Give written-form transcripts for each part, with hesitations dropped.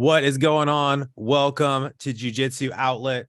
What is going on? Welcome to Jiu-Jitsu Outlet.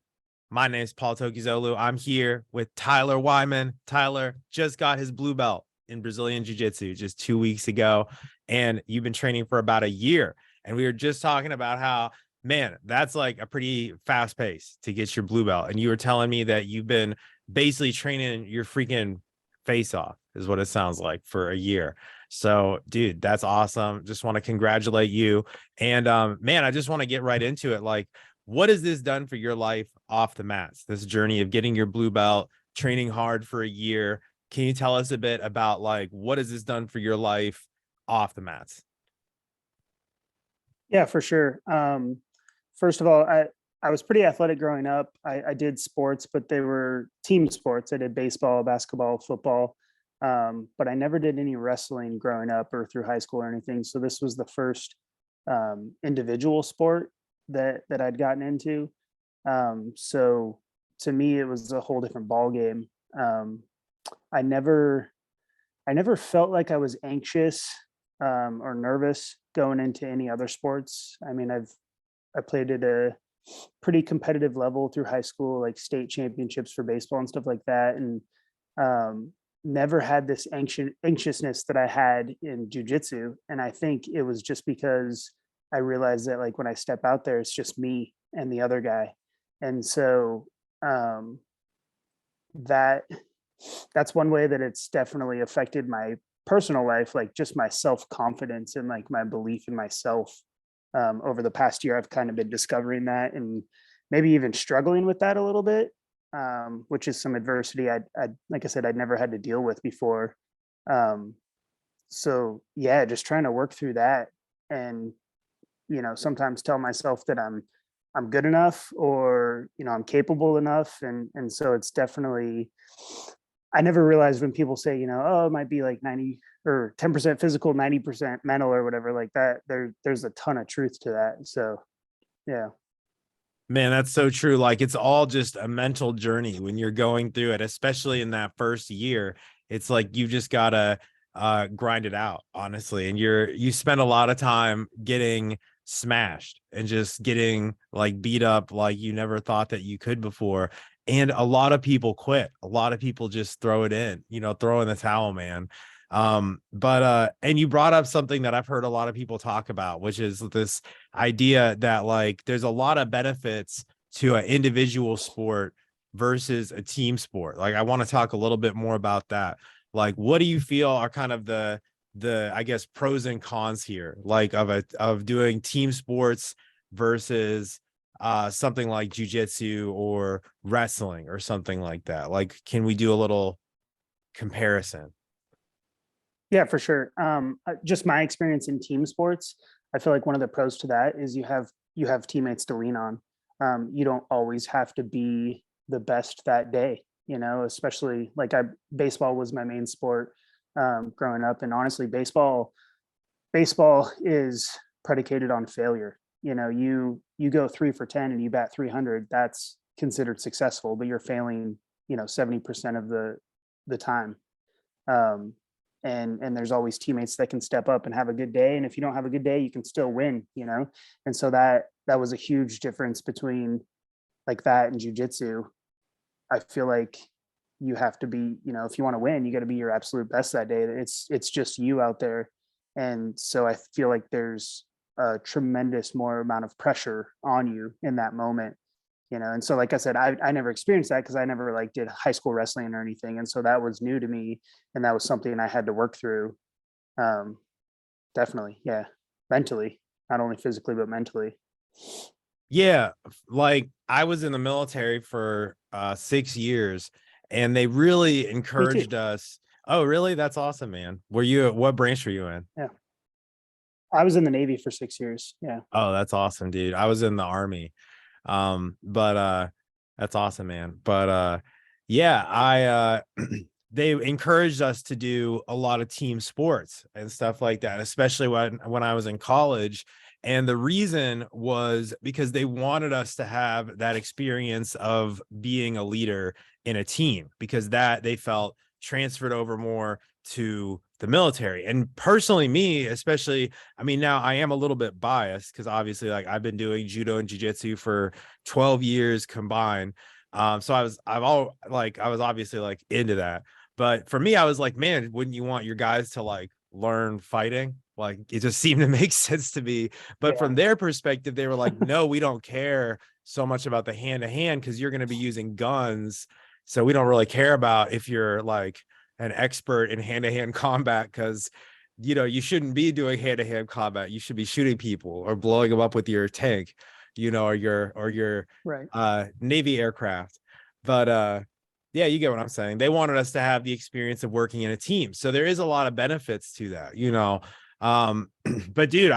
My name is Paul Tokizolu. I'm here with Tyler Wyman. Tyler just got his blue belt in Brazilian Jiu-Jitsu just 2 weeks ago, and you've been training for about a year. And we were just talking about how, man, that's like a pretty fast pace to get your blue belt. And you were telling me that you've been basically training your freaking face off, is what it sounds like, for a year. So, dude, that's awesome. Just want to congratulate you. And man, I just want to get right into it. Like, what has this done for your life off the mats? This journey of getting your blue belt, training hard for a year. Can you tell us a bit about like what has this done for your life off the mats? Yeah, for sure. First of all, I was pretty athletic growing up. I did sports, but they were team sports. I did baseball, basketball, football, but I never did any wrestling growing up or through high school or anything. So this was the first individual sport that I'd gotten into. So to me, it was a whole different ball game. I never I never felt like I was anxious or nervous going into any other sports. I mean, I played at a pretty competitive level through high school, like state championships for baseball and stuff like that, and never had this anxiousness that I had in jujitsu. And I think it was just because I realized that like when I step out there, it's just me and the other guy, and so um, that that's one way that it's definitely affected my personal life, like just my self-confidence and like my belief in myself. Over the past year, I've kind of been discovering that and maybe even struggling with that a little bit, which is some adversity I like I said, I'd never had to deal with before. Um, so yeah, just trying to work through that and sometimes tell myself that I'm good enough or I'm capable enough, and so it's definitely, I never realized when people say, oh, it might be like 90 or 10% physical, 90% mental or whatever like that. There's a ton of truth to that. So yeah. Man, that's so true. Like it's all just a mental journey when you're going through it, especially in that first year. It's like you just gotta grind it out, honestly. And you spend a lot of time getting smashed and just getting like beat up like you never thought that you could before. And a lot of people quit. A lot of people just throw it in, throw in the towel, man. But and you brought up something that I've heard a lot of people talk about, which is this idea that like there's a lot of benefits to an individual sport versus a team sport. Like I want to talk a little bit more about that. Like what do you feel are kind of the I guess pros and cons here, like of doing team sports versus something like jujitsu or wrestling or something like that? Like can we do a little comparison? Yeah, for sure. Just my experience in team sports, I feel like one of the pros to that is you have teammates to lean on. You don't always have to be the best that day, especially like baseball was my main sport growing up, and honestly, baseball is predicated on failure. You go 3 for 10 and you bat 300. That's considered successful, but you're failing, 70% of the time. Um, and there's always teammates that can step up and have a good day, and if you don't have a good day you can still win. And so that was a huge difference between like that and jujitsu. I feel like you have to be, if you want to win, you got to be your absolute best that day. It's just you out there, and so I feel like there's a tremendous more amount of pressure on you in that moment. And so like I said, I never experienced that because I never like did high school wrestling or anything, and so that was new to me, and that was something I had to work through. um Definitely, yeah, mentally, not only physically but mentally. Yeah, like I was in the military for 6 years and they really Me too. encouraged us. Oh, really? That's awesome, man. What branch were you in? Yeah, I was in the Navy for 6 years. Yeah. Oh, that's awesome, dude. I was in the army. But that's awesome, man. But yeah, I they encouraged us to do a lot of team sports and stuff like that, especially when I was in college. And the reason was because they wanted us to have that experience of being a leader in a team, because that they felt transferred over more to the military. And personally, me especially, I mean, now I am a little bit biased because obviously like I've been doing judo and jiu-jitsu for 12 years combined. So I was obviously like into that. But for me, I was like, man, wouldn't you want your guys to like learn fighting? Like it just seemed to make sense to me. But Yeah. from their perspective, they were like, no, we don't care so much about the hand to hand because you're going to be using guns. So we don't really care about if you're like an expert in hand to hand combat because you shouldn't be doing hand to hand combat. You should be shooting people or blowing them up with your tank, or your Right. Navy aircraft. But yeah, you get what I'm saying. They wanted us to have the experience of working in a team. So there is a lot of benefits to that. But dude,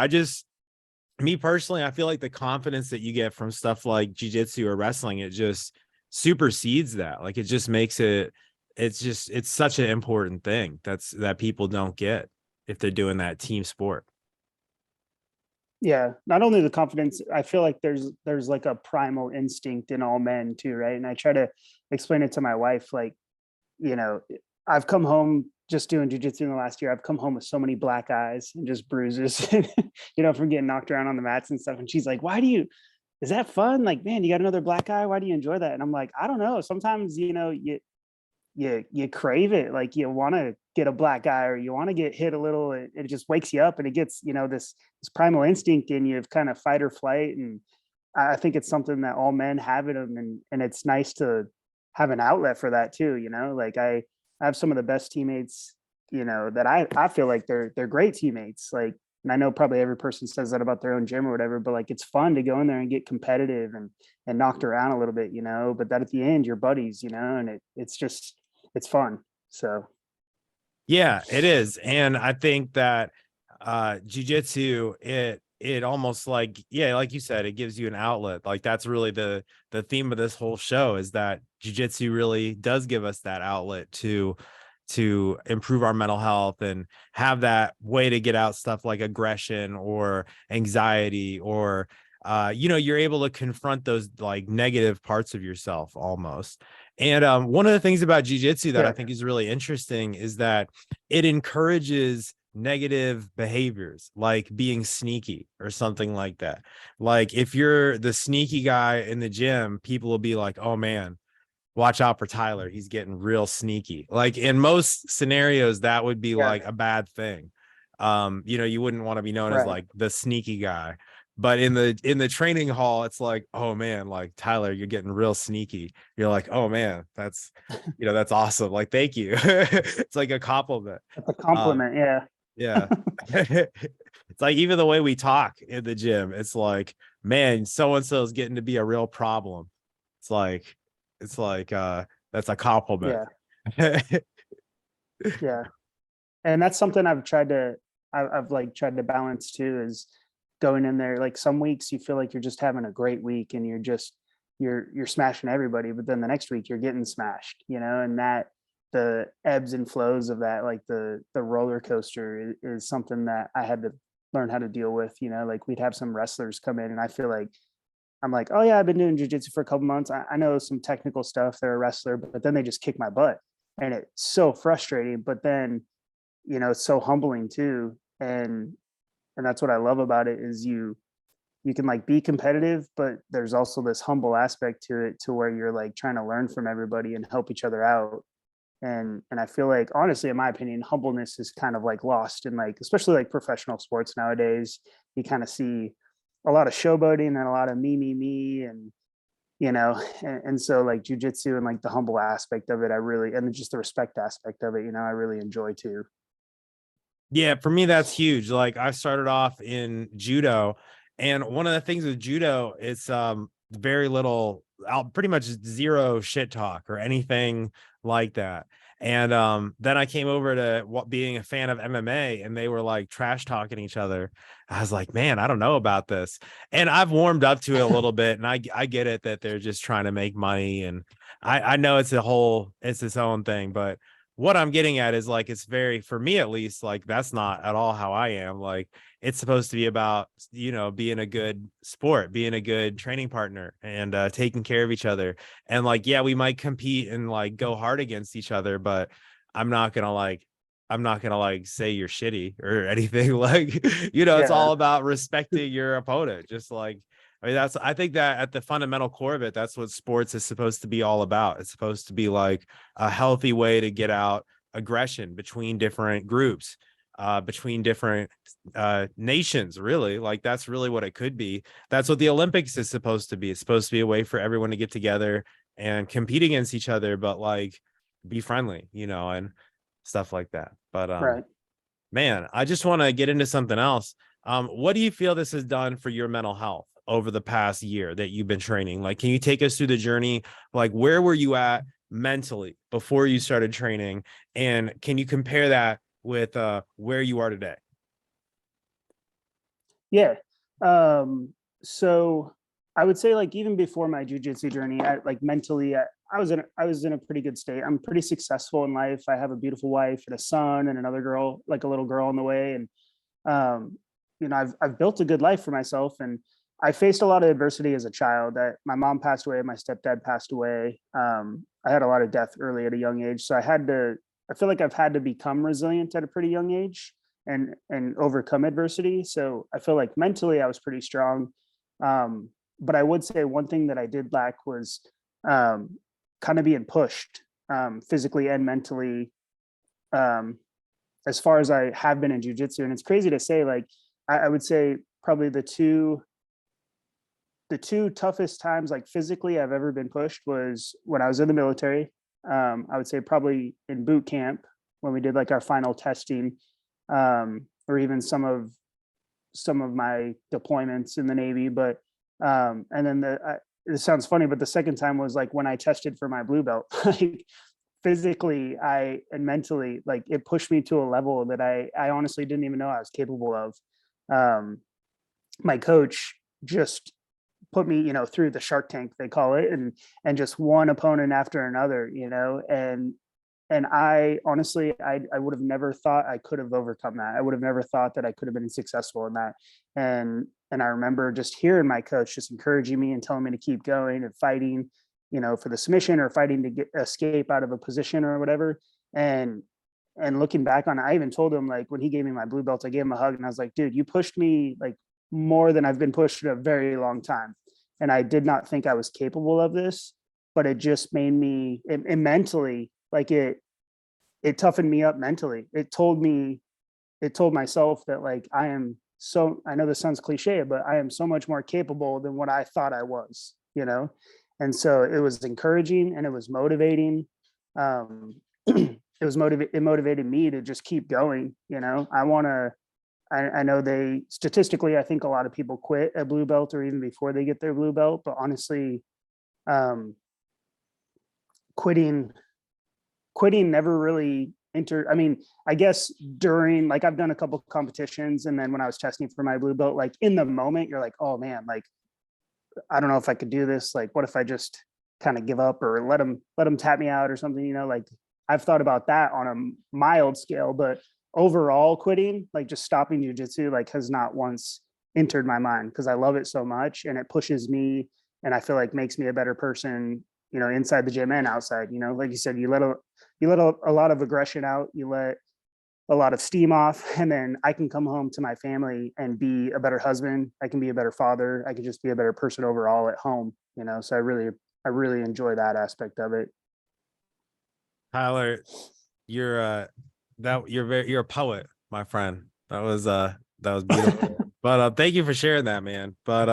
me personally, I feel like the confidence that you get from stuff like jiu-jitsu or wrestling, it just supersedes that. Like it just makes it's such an important thing that people don't get if they're doing that team sport. Yeah, not only the confidence, I feel like there's like a primal instinct in all men too, right? And I try to explain it to my wife, like, you know, I've come home just doing jujitsu in the last year. I've come home with so many black eyes and just bruises, from getting knocked around on the mats and stuff. And she's like, is that fun? Like, man, you got another black eye. Why do you enjoy that? And I'm like, I don't know. Sometimes, you crave it. Like you want to get a black eye or you want to get hit a little. It just wakes you up and it gets, this primal instinct in you of kind of fight or flight. And I think it's something that all men have in them. And it's nice to have an outlet for that too. Like I have some of the best teammates, that I feel like they're great teammates. Like, and I know probably every person says that about their own gym or whatever, but like, it's fun to go in there and get competitive and knocked around a little bit, but that at the end, you're buddies, and it's fun. So Yeah, it is. And I think that jiu-jitsu, it almost like, yeah, like you said, it gives you an outlet. Like that's really the theme of this whole show is that jiu-jitsu really does give us that outlet to improve our mental health and have that way to get out stuff like aggression or anxiety or you're able to confront those like negative parts of yourself almost. And one of the things about jiu-jitsu that I think is really interesting is that it encourages negative behaviors like being sneaky or something like that. Like if you're the sneaky guy in the gym, people will be like, oh man, watch out for Tyler. He's getting real sneaky. Like in most scenarios, that would be like a bad thing. You wouldn't want to be known as like the sneaky guy. But in the training hall, it's like, oh man, like Tyler, you're getting real sneaky. You're like, oh man, that's that's awesome. Like, thank you. It's like a compliment. That's a compliment. Yeah. It's like even the way we talk in the gym, it's like, man, so-and-so is getting to be a real problem. It's like that's a compliment. Yeah. And that's something I've like tried to balance too, is going in there. Like some weeks you feel like you're just having a great week and you're smashing everybody, but then the next week you're getting smashed, and that the ebbs and flows of that, like the roller coaster is something that I had to learn how to deal with. Like we'd have some wrestlers come in and I feel like I'm like, oh yeah, I've been doing jujitsu for a couple months. I know some technical stuff. They're a wrestler, but then they just kick my butt. And it's so frustrating, but then, it's so humbling too. And that's what I love about it is you can like be competitive, but there's also this humble aspect to it to where you're like trying to learn from everybody and help each other out. And I feel like, honestly, in my opinion, humbleness is kind of like lost in like, especially like professional sports nowadays. You kind of see a lot of showboating and a lot of me, and and so like jujitsu and like the humble aspect of it, and just the respect aspect of it, I really enjoy too. Yeah, for me, that's huge. Like I started off in judo, and one of the things with judo is very little, pretty much zero shit talk or anything like that. And then I came over to being a fan of MMA, and they were like trash talking each other. I was like, man, I don't know about this. And I've warmed up to it a little bit, and I get it that they're just trying to make money, and I know it's its own thing, but what I'm getting at is like, it's very, for me at least, like that's not at all how I am. Like it's supposed to be about, being a good sport, being a good training partner and taking care of each other. And like, yeah, we might compete and like go hard against each other, but I'm not going to like I'm not gonna like say you're shitty or anything. Like, it's Yeah. all about respecting your opponent. Just like, I mean, I think that at the fundamental core of it, that's what sports is supposed to be all about. It's supposed to be like a healthy way to get out aggression between different groups, between different nations, really. Like, that's really what it could be. That's what the Olympics is supposed to be. It's supposed to be a way for everyone to get together and compete against each other, but like be friendly, and stuff like that. But Right. man, I just want to get into something else. What do you feel this has done for your mental health over the past year that you've been training? Like, can you take us through the journey? Like, where were you at mentally before you started training? And can you compare that with where you are today? Yeah. So I would say like even before my jujitsu journey, like mentally, I was in a pretty good state. I'm pretty successful in life. I have a beautiful wife and a son and another girl, like a little girl on the way. And um, I've built a good life for myself. And I faced a lot of adversity as a child. That my mom passed away, my stepdad passed away. I had a lot of death early at a young age, so I feel like I've had to become resilient at a pretty young age and overcome adversity. So I feel like mentally I was pretty strong. But I would say one thing that I did lack was um, kind of being pushed physically and mentally, um, as far as I have been in jujitsu. And it's crazy to say, like, I would say probably the two toughest times, like physically, I've ever been pushed was when I was in the military. I would say probably in boot camp when we did like our final testing, or even some of my deployments in the Navy. But and then it sounds funny, but the second time was like when I tested for my blue belt. Like physically, I and mentally, like it pushed me to a level that I honestly didn't even know I was capable of. Um, my coach just put me, through the Shark Tank, they call it, and just one opponent after another, and I honestly, I would have never thought I could have overcome that. I would have never thought that I could have been successful in that. And I remember just hearing my coach just encouraging me and telling me to keep going and fighting, for the submission or fighting to get escape out of a position or whatever. And looking back on it, I even told him, like, when he gave me my blue belt, I gave him a hug and I was like, dude, you pushed me like more than I've been pushed in a very long time. And I did not think I was capable of this, but it just made me it mentally, like it toughened me up mentally. It told myself that, like, I know this sounds cliche, but I am so much more capable than what I thought I was. And so it was encouraging and it was motivating. It motivated me to just keep going. I know they statistically, I think a lot of people quit a blue belt or even before they get their blue belt, but honestly, um, quitting never really entered. I mean, I guess during, like, I've done a couple competitions, and then when I was testing for my blue belt, like in the moment, you're like, oh man, like I don't know if I could do this. Like, what if I just kind of give up or let them tap me out or something? Like I've thought about that on a mild scale, but overall quitting, like just stopping jujitsu, like has not once entered my mind because I love it so much and it pushes me and I feel like makes me a better person, inside the gym and outside. Like you said, you let a lot of aggression out, you let a lot of steam off, and then I can come home to my family and be a better husband. I can be a better father. I can just be a better person overall at home. So I really enjoy that aspect of it. Tyler, you're a poet, my friend. That was beautiful. But thank you for sharing that, man. But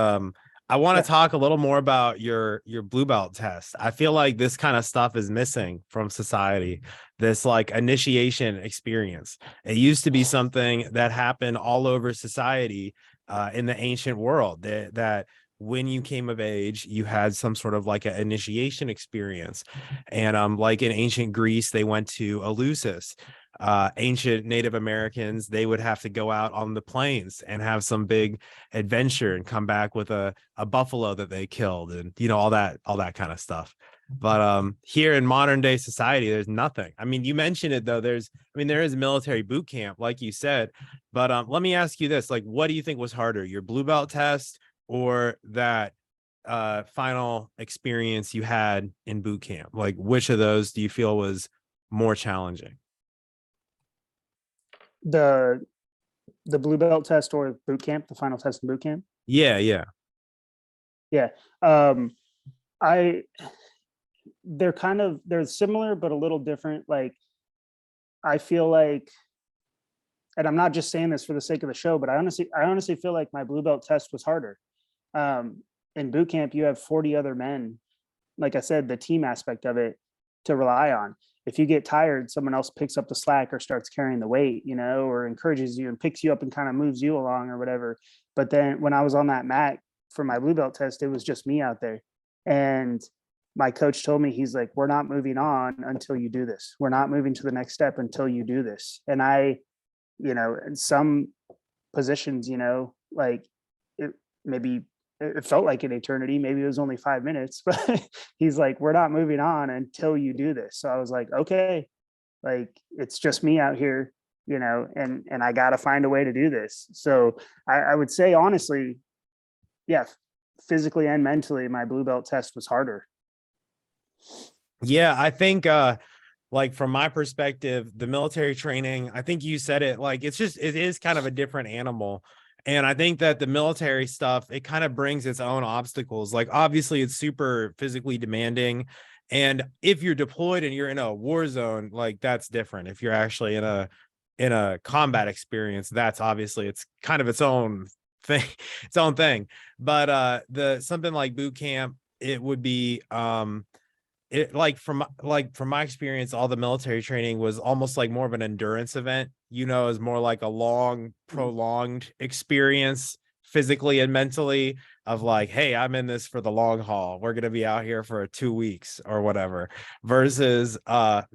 I want Yeah. to talk a little more about your blue belt test. I feel like this kind of stuff is missing from society. This like initiation experience. It used to be something that happened all over society in the ancient world. That when you came of age, you had some sort of like an initiation experience. And like in ancient Greece, they went to Eleusis. Ancient Native Americans, they would have to go out on the plains and have some big adventure and come back with a buffalo that they killed, and all that kind of stuff. But here in modern day society, there's nothing. I mean, you mentioned it though. There is military boot camp, like you said. But let me ask you this: like, what do you think was harder, your blue belt test or that final experience you had in boot camp? Like, which of those do you feel was more challenging? The blue belt test or boot camp, the final test in boot camp. Yeah, yeah. Yeah. I they're similar but a little different. Like I feel like, and I'm not just saying this for the sake of the show, but I honestly feel like my blue belt test was harder. In boot camp, you have 40 other men, like I said, the team aspect of it to rely on. If you get tired, someone else picks up the slack or starts carrying the weight, or encourages you and picks you up and kind of moves you along or whatever. But then when I was on that mat for my blue belt test, it was just me out there. And my coach told me, he's like, we're not moving on until you do this. We're not moving to the next step until you do this. And in some positions, like it maybe it felt like an eternity. Maybe it was only 5 minutes, but he's like, we're not moving on until you do this. So I was like, okay, like it's just me out here, and I got to find a way to do this. So I would say honestly, yeah, physically and mentally, my blue belt test was harder. Yeah, I think like from my perspective, the military training, I think you said it, like it is kind of a different animal. And I think that the military stuff, it kind of brings its own obstacles. Like obviously it's super physically demanding. And if you're deployed and you're in a war zone, like that's different. If you're actually in a combat experience, that's obviously it's kind of its own thing, its own thing. But the something like boot camp, it would be it from my experience, all the military training was almost like more of an endurance event, is more like a long prolonged experience physically and mentally of like, hey, I'm in this for the long haul, we're going to be out here for 2 weeks or whatever, versus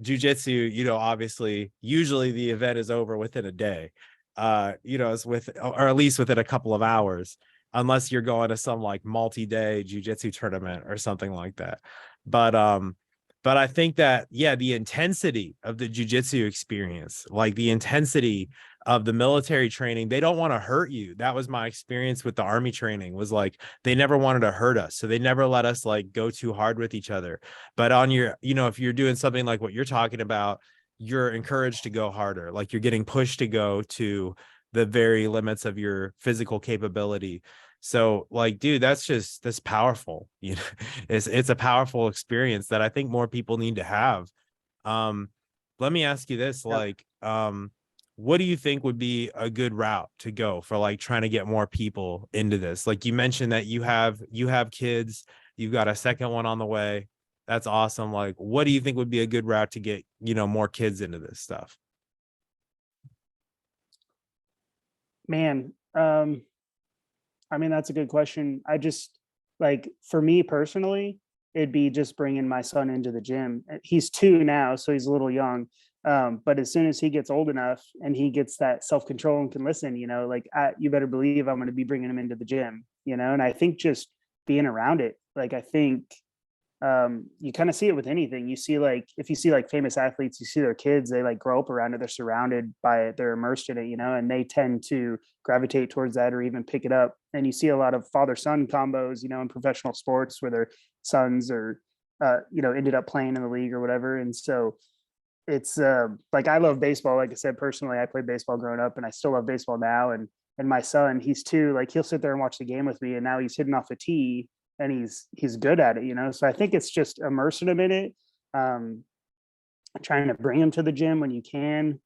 jiu-jitsu, obviously usually the event is over within a day, it's with, or at least within a couple of hours, unless you're going to some like multi-day jiu-jitsu tournament or something like that. But I think that, yeah, the intensity of the jiu-jitsu experience, like the intensity of the military training, they don't want to hurt you. That was my experience with the army training, was like they never wanted to hurt us. So they never let us like go too hard with each other. But on your, if you're doing something like what you're talking about, you're encouraged to go harder. Like you're getting pushed to go to the very limits of your physical capability. So like, dude, that's powerful. It's a powerful experience that I think more people need to have. Um, Let me ask you this, Yeah. like, what do you think would be a good route to go for like trying to get more people into this? Like you mentioned that you have kids, you've got a second one on the way. That's awesome. Like, what do you think would be a good route to get, more kids into this stuff? Man, I mean, that's a good question. I just like for me personally, it'd be just bringing my son into the gym. He's 2 now, so he's a little young. But as soon as he gets old enough and he gets that self control and can listen, like you better believe I'm going to be bringing him into the gym. And I think just being around it, like I think you kind of see it with anything. You see, like if you see like famous athletes, you see their kids, they like grow up around it, they're surrounded by it, they're immersed in it, and they tend to gravitate towards that or even pick it up. And you see a lot of father son combos, in professional sports where their sons are ended up playing in the league or whatever. And so it's like I love baseball. Like I said, personally, I played baseball growing up and I still love baseball now. And my son, he's 2, like he'll sit there and watch the game with me, and now he's hitting off a tee and he's good at it. So I think it's just immersing him in it, um trying to bring him to the gym when you can.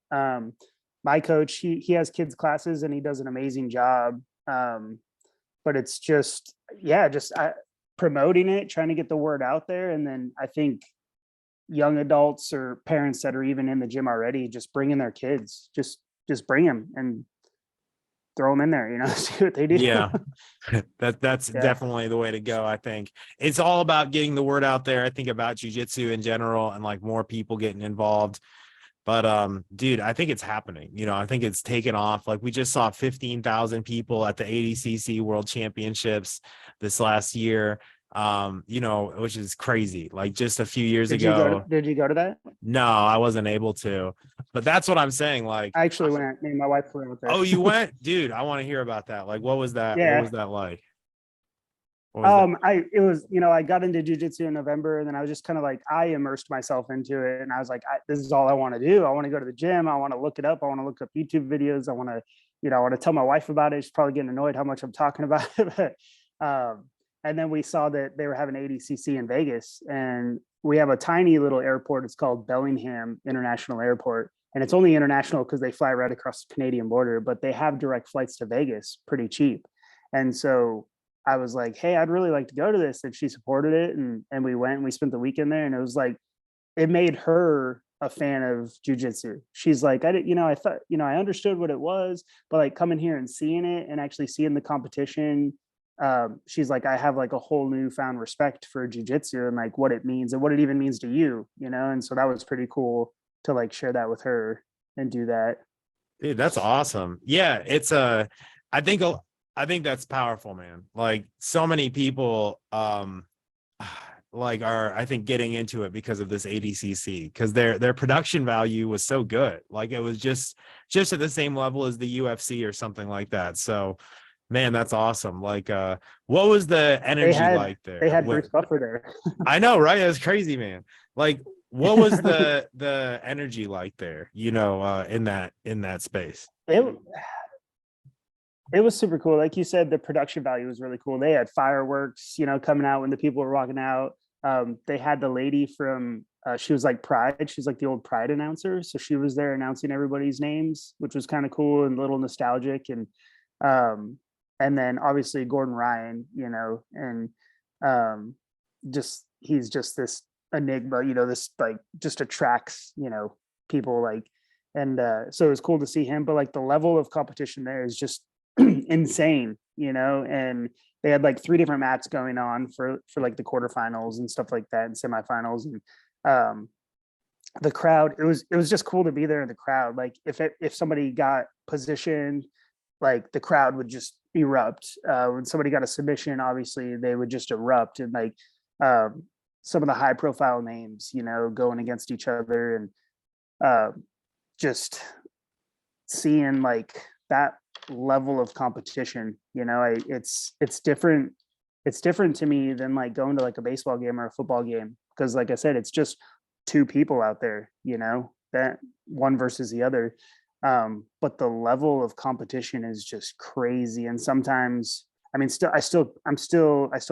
My coach, he has kids classes and he does an amazing job. But it's just, yeah, just promoting it, trying to get the word out there. And then I think young adults or parents that are even in the gym already, just bringing their kids, just bring them and throw them in there, see what they do. Yeah. That's Yeah. definitely the way to go. I think it's all about getting the word out there. I think about jujitsu in general and like more people getting involved. But dude, I think it's happening. I think it's taken off. Like we just saw 15,000 people at the ADCC World Championships this last year. Which is crazy. Like just a few years ago. Did you go to that? No, I wasn't able to. But that's what I'm saying. Like, I actually went. Me and my wife flew out there. oh, you went? Dude, I want to hear about that. Like, what was that? What Yeah. was that like? What was that? It was, I got into jujitsu in November, and then I was just kind of like, I immersed myself into it, and I was like, this is all I want to do. I want to go to the gym. I want to look it up. I want to look up YouTube videos. I want to, I want to tell my wife about it. She's probably getting annoyed how much I'm talking about it. And then we saw that they were having ADCC in Vegas, and we have a tiny little airport. It's called Bellingham International Airport, and it's only international because they fly right across the Canadian border, but they have direct flights to Vegas pretty cheap. And so I was like, hey, I'd really like to go to this. And she supported it. And we went and we spent the weekend there. And it was like, it made her a fan of jujitsu. She's like, I didn't, I thought, I understood what it was, but like coming here and seeing it and actually seeing the competition, she's like, I have like a whole newfound respect for jujitsu and like what it means and what it even means to you, And so that was pretty cool to like share that with her and do that. Dude, that's awesome. Yeah, it's I think I think that's powerful, man. Like so many people like are I think getting into it because of this ADCC because their production value was so good. Like it was just at the same level as the UFC or something like that. So man, that's awesome. Like what was the energy like They there? had Bruce Buffer there. I know, right? It was crazy, man. Like what was the energy like there, in that space? it it was super cool. Like you said, the production value was really cool. They had fireworks, coming out when the people were walking out. They had the lady from she was like Pride. She's like the old Pride announcer. So she was there announcing everybody's names, which was kind of cool and a little nostalgic. And then obviously Gordon Ryan, and just he's just this enigma, this like just attracts, people like, and so it was cool to see him. But like the level of competition there is just insane, and they had like 3 different mats going on for like the quarterfinals and stuff like that and semifinals. And the crowd, it was just cool to be there in the crowd. Like if somebody got positioned, like the crowd would just erupt. When somebody got a submission, obviously they would just erupt. And like some of the high profile names, going against each other, and just seeing like that level of competition, it's different. It's different to me than like going to like a baseball game or a football game, because like I said, it's just 2 people out there, that one versus the other. But the level of competition is just crazy. And sometimes, I mean, I still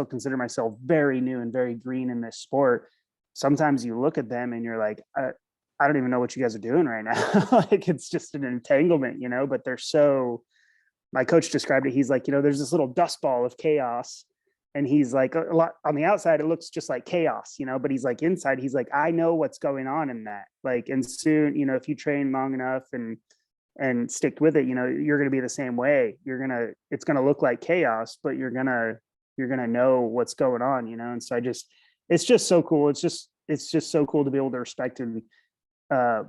consider myself very new and very green in this sport. Sometimes you look at them and you're like, I don't even know what you guys are doing right now. Like it's just an entanglement, but they're so, my coach described it. He's like, there's this little dust ball of chaos. And he's like, a lot on the outside, it looks just like chaos, but he's like inside, he's like, I know what's going on in that. Like, and soon, if you train long enough and stick with it, you're going to be the same way. It's going to look like chaos, but you're going to know what's going on, And so it's just so cool. It's just so cool to be able to respect and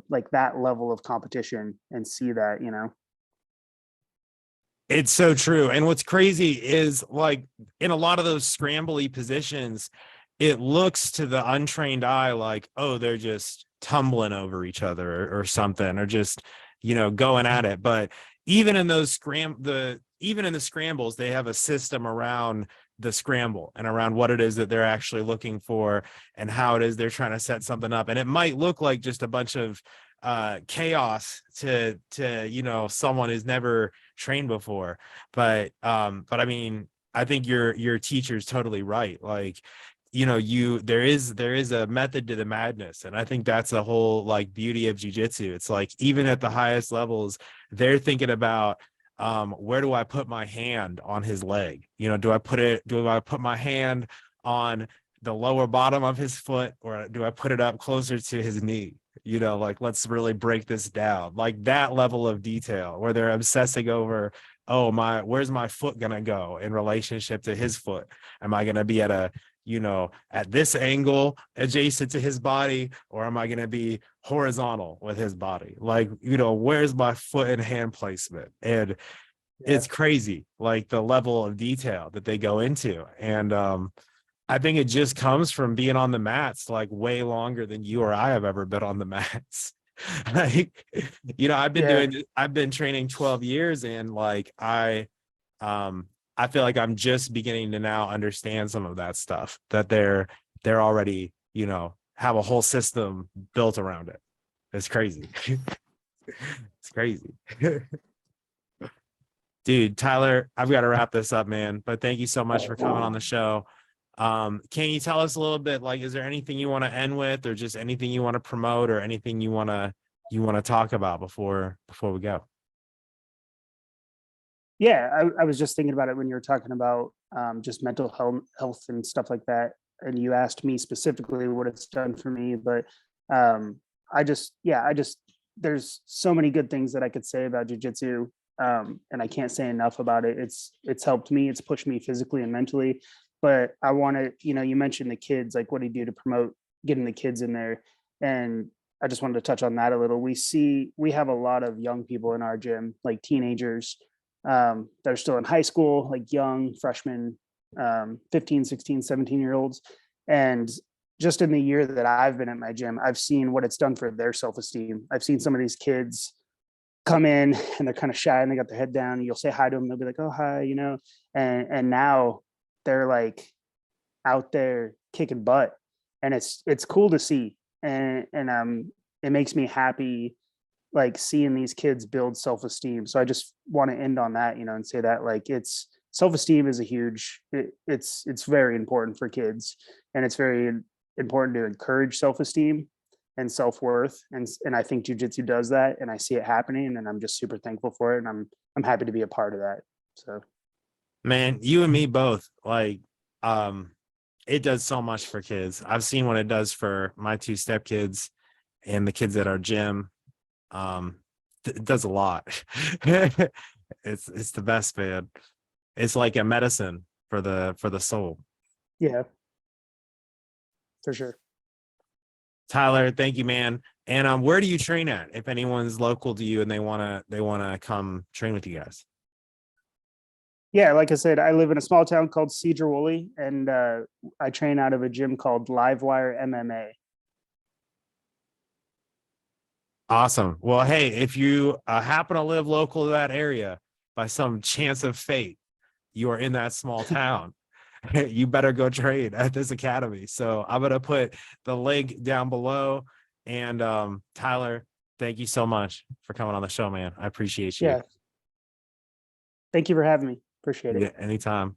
like that level of competition and see that, It's so true. And what's crazy is like in a lot of those scrambly positions, it looks to the untrained eye like, oh, they're just tumbling over each other or something, or just, going at it. But even in those even in the scrambles, they have a system around the scramble and around what it is that they're actually looking for and how it is they're trying to set something up. And it might look like just a bunch of chaos to someone who's never trained before, but I mean, I think your teacher's totally right. Like, there is a method to the madness, and I think that's the whole like beauty of jiu-jitsu. It's like even at the highest levels, they're thinking about where do I put my hand on his leg? Do I put my hand on the lower bottom of his foot, or do I put it up closer to his knee? Like, let's really break this down. Like that level of detail where they're obsessing over, oh, where's my foot gonna go in relationship to his foot? Am I gonna be at at this angle adjacent to his body, or am I gonna be horizontal with his body? Like, where's my foot and hand placement? And it's crazy, like the level of detail that they go into. And I think it just comes from being on the mats like way longer than you or I have ever been on the mats. Like, I've been training 12 years, and like, I I feel like I'm just beginning to now understand some of that stuff, that they're already, you know, have a whole system built around it. It's crazy. It's crazy. Dude, Tyler, I've got to wrap this up, man. But thank you so much for coming on the show. Can you tell us a little bit, like, is there anything you want to end with, or just anything you want to promote, or anything you want to talk about before we go? Yeah, I was just thinking about it when you were talking about just mental health and stuff like that. And you asked me specifically what it's done for me, but I just, there's so many good things that I could say about jujitsu. And I can't say enough about it. It's helped me. It's pushed me physically and mentally. But I want to, you mentioned the kids, like what do you do to promote getting the kids in there? And I just wanted to touch on that a little. We have a lot of young people in our gym, like teenagers that are still in high school, like young freshmen, 15, 16, 17-year-olds. And just in the year that I've been at my gym, I've seen what it's done for their self-esteem. I've seen some of these kids come in and they're kind of shy and they got their head down, and you'll say hi to them. They'll be like, oh, hi, and now they're like out there kicking butt, and it's cool to see. And it makes me happy, like seeing these kids build self-esteem. So I just want to end on that, and say that like it's self-esteem is a huge, it's very important for kids, and it's very important to encourage self-esteem and self-worth. And I think jujitsu does that, and I see it happening, and I'm just super thankful for it. And I'm happy to be a part of that. So, Man, you and me both. Like, it does so much for kids. I've seen what it does for my two stepkids and the kids at our gym. It does a lot. It's the best, man. It's like a medicine for the soul. yeah, for sure. Tyler, thank you, man. And where do you train at? If anyone's local to you and they wanna come train with you guys. Yeah, like I said, I live in a small town called Cedar Woolley, and I train out of a gym called Livewire MMA. Awesome. Well, hey, if you happen to live local to that area, by some chance of fate, you are in that small town, you better go train at this academy. So I'm gonna put the link down below. And Tyler, thank you so much for coming on the show, man. I appreciate you. Yeah, thank you for having me. Appreciate it. Yeah, anytime.